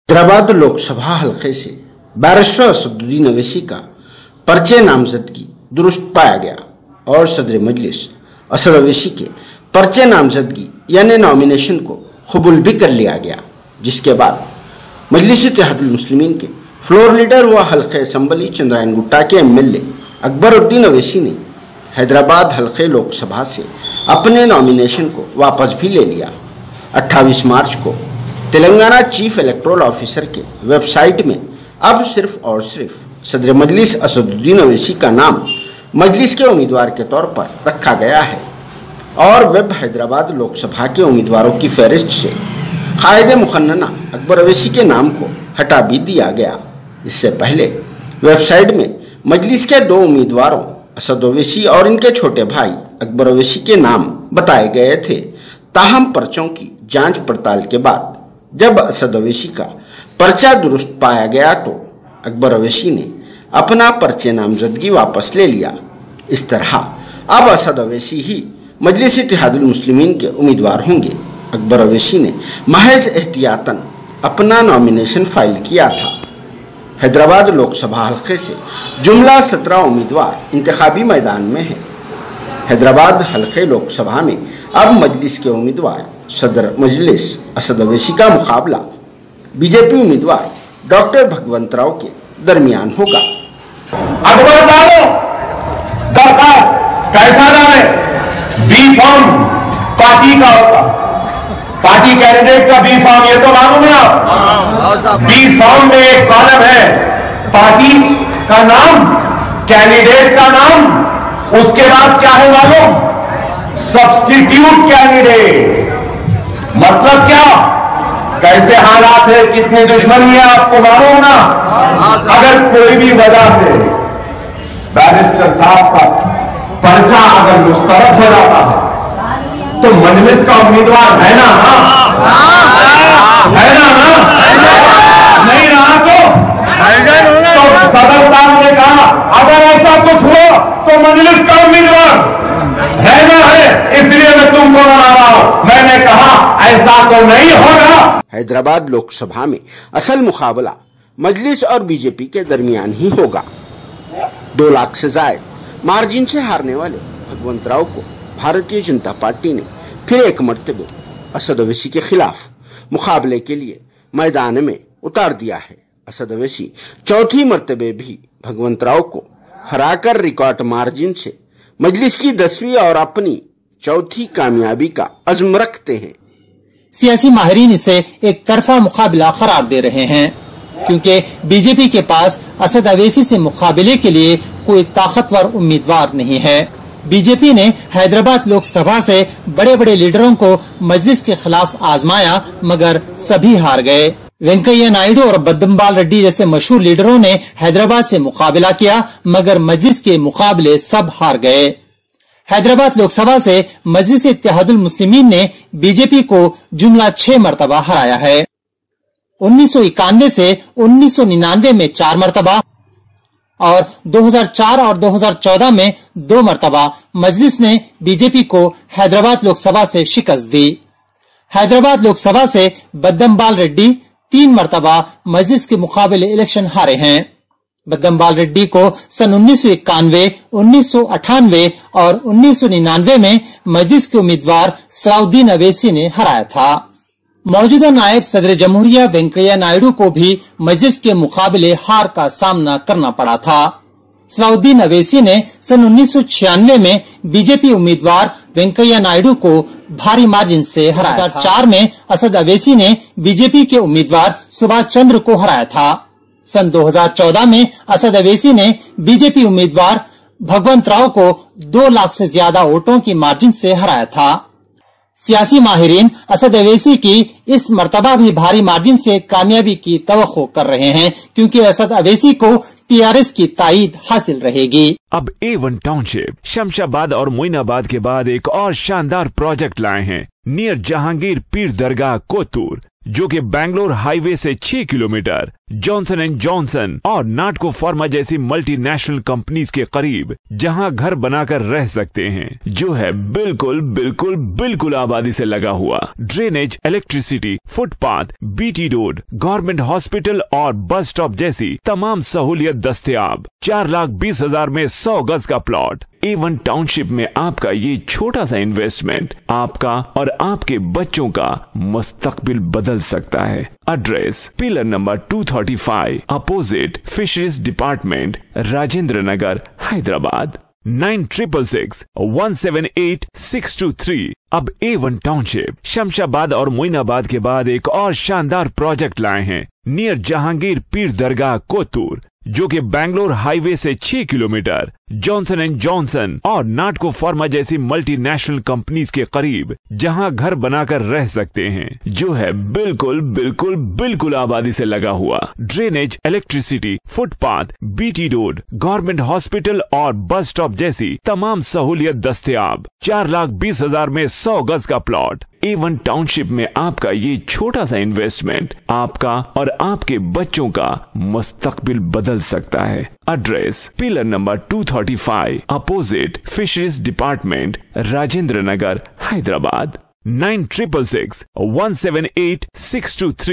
हैदराबाद लोकसभा हलके से बैरिस्टर असदुद्दीन अवैसी का पर्चे नामजदगी दुरुस्त पाया गया और सदर मजलिस असद अवैसी के पर्चे नामजदगी यानी नॉमिनेशन को कबूल भी कर लिया गया, जिसके बाद मजलिस इत्तेहादुल मुस्लिमीन के फ्लोर लीडर व हल्के असम्बली चंद्रायन गुट्टा के एमएलए अकबरुद्दीन अवैसी ने हैदराबाद हल्के लोकसभा से अपने नॉमिनेशन को वापस भी ले लिया। 28 मार्च को तेलंगाना चीफ इलेक्टोरल ऑफिसर के वेबसाइट में अब सिर्फ और सिर्फ सदर मजलिस असदुद्दीन अवैसी का नाम मजलिस के उम्मीदवार के तौर पर रखा गया है और वेब हैदराबाद लोकसभा के उम्मीदवारों की फहरिस्त से कायदे मुखन्ना अकबर अवैसी के नाम को हटा भी दिया गया। इससे पहले वेबसाइट में मजलिस के दो उम्मीदवारों असद अवैसी और इनके छोटे भाई अकबर अवैसी के नाम बताए गए थे। ताहम पर्चों की जांच पड़ताल के बाद जब असद अवैसी का पर्चा दुरुस्त पाया गया तो अकबर अवैसी ने अपना पर्चे नामजदगी वापस ले लिया। इस तरह अब असद अवैसी ही मजलिस इत्तेहादुल मुस्लिमीन के उम्मीदवार होंगे। अकबर अवैसी ने महज एहतियातन अपना नॉमिनेशन फाइल किया था। हैदराबाद लोकसभा हल्के से जुमला 17 उम्मीदवार इंतखाबी मैदान में हैं। हैदराबाद हल्के लोकसभा में अब मजलिस के उम्मीदवार सदर मजलिस असद अवैसी का मुकाबला बीजेपी उम्मीदवार डॉक्टर भगवंत राव के दरमियान होगा। अकबर डालो दरखास्त कैसा डाले? बी फॉर्म पार्टी का होता, पार्टी कैंडिडेट का बी फॉर्म, ये तो मालूम है आप। बी फॉर्म में एक कॉलम है पार्टी का नाम, कैंडिडेट का नाम, उसके बाद क्या है मालूम? Substitute candidate. मतलब क्या, कैसे हालात है, कितनी दुश्मनी है आपको मालूम ना। अगर कोई भी वजह से बैरिस्टर साहब का पर्चा अगर मुस्तरद हो जाता है तो मजलिस का उम्मीदवार है ना, है ना, नहीं रहा तो सदर साहब ने कहा अगर ऐसा कुछ हुआ तो मजलिस का उम्मीदवार रहना है, इसलिए मैं तुमको बना रहा हूं। मैंने कहा ऐसा तो नहीं होगा। हैदराबाद लोकसभा में असल मुकाबला मजलिस और बीजेपी के दरमियान ही होगा। 2 लाख से ज्यादा मार्जिन से हारने वाले भगवंत राव को भारतीय जनता पार्टी ने फिर एक मर्तबे असद अवैसी के खिलाफ मुकाबले के लिए मैदान में उतार दिया है। असद अवैसी चौथी मर्तबे भी भगवंत राव को हराकर रिकॉर्ड मार्जिन से मजलिस की 10वीं और अपनी चौथी कामयाबी का अज़्म रखते हैं। सियासी माहिरीन इसे एक तरफा मुकाबला करार दे रहे हैं क्योंकि बीजेपी के पास असद अवैसी से मुकाबले के लिए कोई ताकतवर उम्मीदवार नहीं है। बीजेपी ने हैदराबाद लोकसभा से बड़े बड़े लीडरों को मजलिस के खिलाफ आजमाया मगर सभी हार गए। वेंकैया नायडू और बद्दमबाल रेड्डी जैसे मशहूर लीडरों ने हैदराबाद से मुकाबला किया मगर मजलिस के मुकाबले सब हार गए। हैदराबाद लोकसभा से मजलिस इत्तेहादुल मुस्लिमीन ने बीजेपी को जुमला 6 मरतबा हराया है। 1991 से 1999 में 4 मरतबा और 2004 और 2014 में 2 मरतबा मजलिस ने बीजेपी को हैदराबाद लोकसभा से शिकस्त दी। हैदराबाद लोकसभा से बद्दमबाल रेड्डी 3 मरतबा मजलिस के मुकाबले इलेक्शन हारे हैं। बद्दमबाल रेड्डी को सन 1991, 1998 और 1999 में मजलिस के उम्मीदवार सलाउद्दीन अवैसी ने हराया था। मौजूदा नायब सदर जमहूरिया वेंकैया नायडू को भी मजलिस के मुकाबले हार का सामना करना पड़ा था। सलाउद्दीन अवैसी ने सन 1996 में बीजेपी उम्मीदवार वेंकैया नायडू को भारी मार्जिन से हराया था। 2004 में असद अवैसी ने बीजेपी के उम्मीदवार सुभाष चंद्र को हराया था। सन 2014 में असद अवैसी ने बीजेपी उम्मीदवार भगवंत राव को 2 लाख से ज्यादा वोटों की मार्जिन से हराया था। सियासी माहिरीन असद अवैसी की इस मर्तबा भी भारी मार्जिन से कामयाबी की तवक्को कर रहे हैं क्योंकि असद अवैसी को टीआरएस की ताईद हासिल रहेगी। अब A1 टाउनशिप शमशाबाद और मोइनाबाद के बाद एक और शानदार प्रोजेक्ट लाए हैं नियर जहांगीर पीर दरगाह कोतूर। जो कि बैंगलोर हाईवे से 6 किलोमीटर, जॉनसन एंड जॉनसन और नाटको फार्मा जैसी मल्टीनेशनल कंपनीज के करीब, जहां घर बनाकर रह सकते हैं, जो है बिल्कुल बिल्कुल बिल्कुल आबादी से लगा हुआ। Drainage, electricity, footpath, BT road, government hospital और बस स्टॉप जैसी तमाम सहूलियत दस्तयाब। 4,20,000 में 100 गज का प्लॉट। A1 टाउनशिप में आपका ये छोटा सा इन्वेस्टमेंट आपका और आपके बच्चों का मुस्तकबिल बदल सकता है। Address pillar number 235 opposite fisheries department, Rajendra Nagar, Hyderabad. 9666178623। अब A1 टाउनशिप शमशाबाद और मोइनाबाद के बाद एक और शानदार प्रोजेक्ट लाए हैं नियर जहांगीर पीर दरगाह, कोतूर, जो कि बैंगलोर हाईवे से 6 किलोमीटर, जॉनसन एंड जॉनसन और नाटको फार्मा जैसी मल्टीनेशनल कंपनीज के करीब, जहां घर बनाकर रह सकते हैं, जो है बिल्कुल बिल्कुल बिल्कुल आबादी से लगा हुआ। Drainage, electricity, footpath, BT road, government hospital और बस स्टॉप जैसी तमाम सहूलियत दस्तयाब। 4,20,000 में 100 गज का प्लॉट। A1 टाउनशिप में आपका ये छोटा सा इन्वेस्टमेंट आपका और आपके बच्चों का मुस्तकबिल बदल सकता है। Address pillar number 235 opposite fisheries department, Rajendra Nagar, Hyderabad. 9666178623।